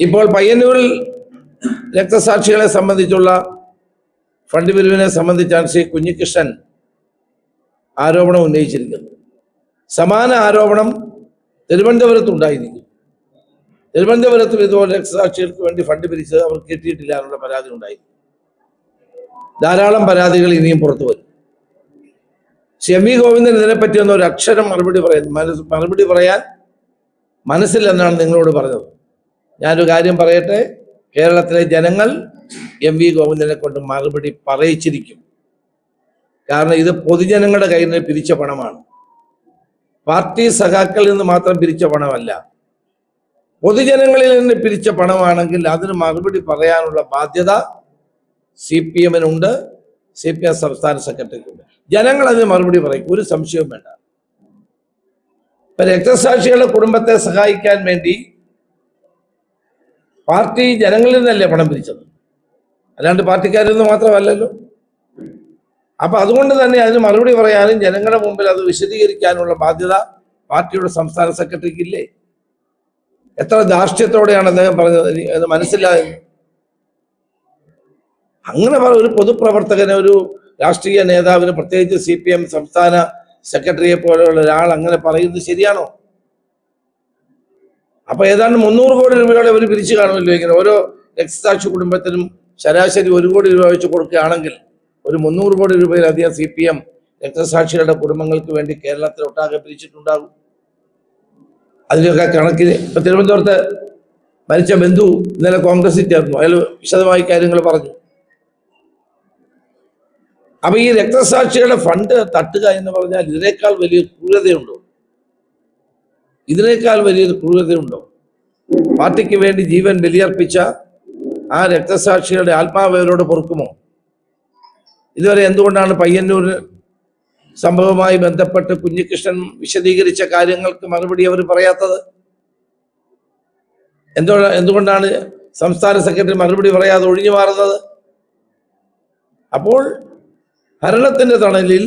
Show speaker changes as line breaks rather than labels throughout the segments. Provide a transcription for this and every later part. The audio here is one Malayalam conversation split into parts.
ഇപ്പോൾ പയ്യന്നൂരിൽ രക്തസാക്ഷികളെ സംബന്ധിച്ചുള്ള ഫണ്ട് പിരിവിനെ സംബന്ധിച്ചാണ് ശ്രീ കുഞ്ഞികൃഷ്ണൻ ആരോപണം ഉന്നയിച്ചിരിക്കുന്നത്. സമാന ആരോപണം തിരുവനന്തപുരത്തുണ്ടായിരിക്കും. തിരുവനന്തപുരത്തും ഇതുപോലെ രക്തസാക്ഷികൾക്ക് വേണ്ടി ഫണ്ട് പിരിച്ചത് അവർക്ക് കിട്ടിയിട്ടില്ല എന്നുള്ള പരാതി ഉണ്ടായി. ധാരാളം പരാതികൾ ഇനിയും പുറത്തു വരും. എം വി ഗോവിന്ദൻ ഇതിനെപ്പറ്റിയൊന്നും ഒരു അക്ഷരം മറുപടി പറയാൻ മനസ്സില്ലെന്നാണ് നിങ്ങളോട് പറഞ്ഞത്. ഞാനൊരു കാര്യം പറയട്ടെ, കേരളത്തിലെ ജനങ്ങൾ എം വി ഗോവിന്ദനെ കൊണ്ട് മറുപടി പറയിച്ചിരിക്കും. കാരണം ഇത് പൊതുജനങ്ങളുടെ കയ്യിൽ നിന്ന് പിരിച്ച പണമാണ്. പാർട്ടി സഖാക്കളിൽ നിന്ന് മാത്രം പിരിച്ച പണമല്ല, പൊതുജനങ്ങളിൽ നിന്ന് പിരിച്ച പണമാണെങ്കിൽ അതിന് മറുപടി പറയാനുള്ള ബാധ്യത CPM-നുണ്ട്, CPM സംസ്ഥാന സെക്രട്ടറിക്കുണ്ട്. ജനങ്ങൾ അതിന് മറുപടി പറയും, ഒരു സംശയവും വേണ്ട. ഇപ്പൊ രക്തസാക്ഷികളുടെ കുടുംബത്തെ സഹായിക്കാൻ വേണ്ടി പാർട്ടി ജനങ്ങളിൽ നിന്നല്ലേ പണം പിരിച്ചത്, അല്ലാണ്ട് പാർട്ടിക്കാരിൽ നിന്ന് മാത്രമല്ലല്ലോ. അപ്പൊ അതുകൊണ്ട് തന്നെ അതിന് മറുപടി പറയാനും ജനങ്ങളുടെ മുമ്പിൽ അത് വിശദീകരിക്കാനുള്ള ബാധ്യത പാർട്ടിയുടെ സംസ്ഥാന സെക്രട്ടറിക്കില്ലേ? എത്ര ധാർഷ്ട്യത്തോടെയാണ് അദ്ദേഹം പറഞ്ഞത് എന്ന് മനസ്സിലായത്. അങ്ങനെ ഒരു പൊതുപ്രവർത്തകന്, ഒരു രാഷ്ട്രീയ നേതാവിന്, പ്രത്യേകിച്ച് CPM സംസ്ഥാന സെക്രട്ടറിയെ പോലെയുള്ള ഒരാൾ അങ്ങനെ പറയുന്നത് ശരിയാണോ? അപ്പൊ ഏതാണ്ട് 300 കോടി രൂപയോടെ അവർ പിരിച്ചു കാണുമല്ലോ. ഇങ്ങനെ ഓരോ രക്തസാക്ഷി കുടുംബത്തിനും ശരാശരി 1 കോടി രൂപ വെച്ച് കൊടുക്കുകയാണെങ്കിൽ ഒരു 300 കോടി രൂപയിലധികം CPM രക്തസാക്ഷികളുടെ കുടുംബങ്ങൾക്ക് വേണ്ടി കേരളത്തിൽ ഒട്ടാകെ പിരിച്ചിട്ടുണ്ടാകും. അതിലൊക്കെ കണക്കിന് ഇപ്പൊ തിരുവനന്തപുരത്ത് മരിച്ച ബന്ധു ഇന്നലെ കോൺഗ്രസിൽ ചേർന്നു, അയാൾ വിശദമായി കാര്യങ്ങൾ പറഞ്ഞു. അപ്പൊ ഈ രക്തസാക്ഷികളുടെ ഫണ്ട് തട്ടുക എന്ന് പറഞ്ഞാൽ ഇതിനേക്കാൾ വലിയ ക്രൂരതയുണ്ടോ? ഇതിനേക്കാൾ വലിയൊരു ക്രൂരതയുണ്ടോ? പാർട്ടിക്ക് വേണ്ടി ജീവൻ ബലിയർപ്പിച്ച ആ രക്തസാക്ഷികളുടെ ആത്മാവരോട് പൊറുക്കുമോ? ഇതുവരെ എന്തുകൊണ്ടാണ് പയ്യന്നൂർ സംഭവവുമായി ബന്ധപ്പെട്ട് കുഞ്ഞികൃഷ്ണൻ വിശദീകരിച്ച കാര്യങ്ങൾക്ക് മറുപടി അവർ പറയാത്തത്? എന്തുകൊണ്ടാണ് സംസ്ഥാന സെക്രട്ടറി മറുപടി പറയാതെ ഒഴിഞ്ഞു മാറുന്നത്? അപ്പോൾ ഭരണത്തിന്റെ തണലിൽ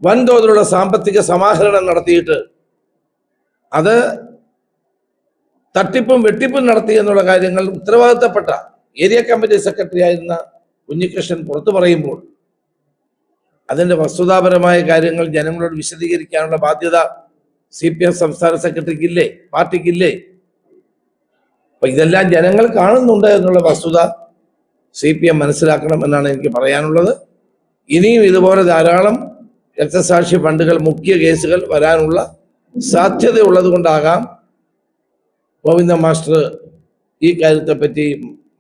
വൻതോതിലുള്ള സാമ്പത്തിക സമാഹരണം നടത്തിയിട്ട് അത് തട്ടിപ്പും വെട്ടിപ്പും നടത്തി എന്നുള്ള കാര്യങ്ങൾ ഉത്തരവാദിത്തപ്പെട്ട ഏരിയ കമ്മിറ്റി സെക്രട്ടറി ആയിരുന്ന കുഞ്ഞികൃഷ്ണൻ പുറത്തു പറയുമ്പോൾ അതിന്റെ വസ്തുതാപരമായ കാര്യങ്ങൾ ജനങ്ങളോട് വിശദീകരിക്കാനുള്ള ബാധ്യത CPM സംസ്ഥാന സെക്രട്ടറിക്കില്ലേ, പാർട്ടിക്കില്ലേ? അപ്പൊ ഇതെല്ലാം ജനങ്ങൾ കാണുന്നുണ്ട് എന്നുള്ള വസ്തുത CPM മനസ്സിലാക്കണം എന്നാണ് എനിക്ക് പറയാനുള്ളത്. ഇനിയും ഇതുപോലെ ധാരാളം രക്തസാക്ഷി ഫണ്ടുകൾ, മുഖ്യ കേസുകൾ വരാനുള്ള സാധ്യതയുള്ളത് കൊണ്ടാകാം ഗോവിന്ദൻ മാസ്റ്റർ ഈ കാര്യത്തെപ്പറ്റി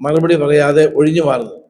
മറുപടി പറയാതെ ഒഴിഞ്ഞു മാറുന്നത്.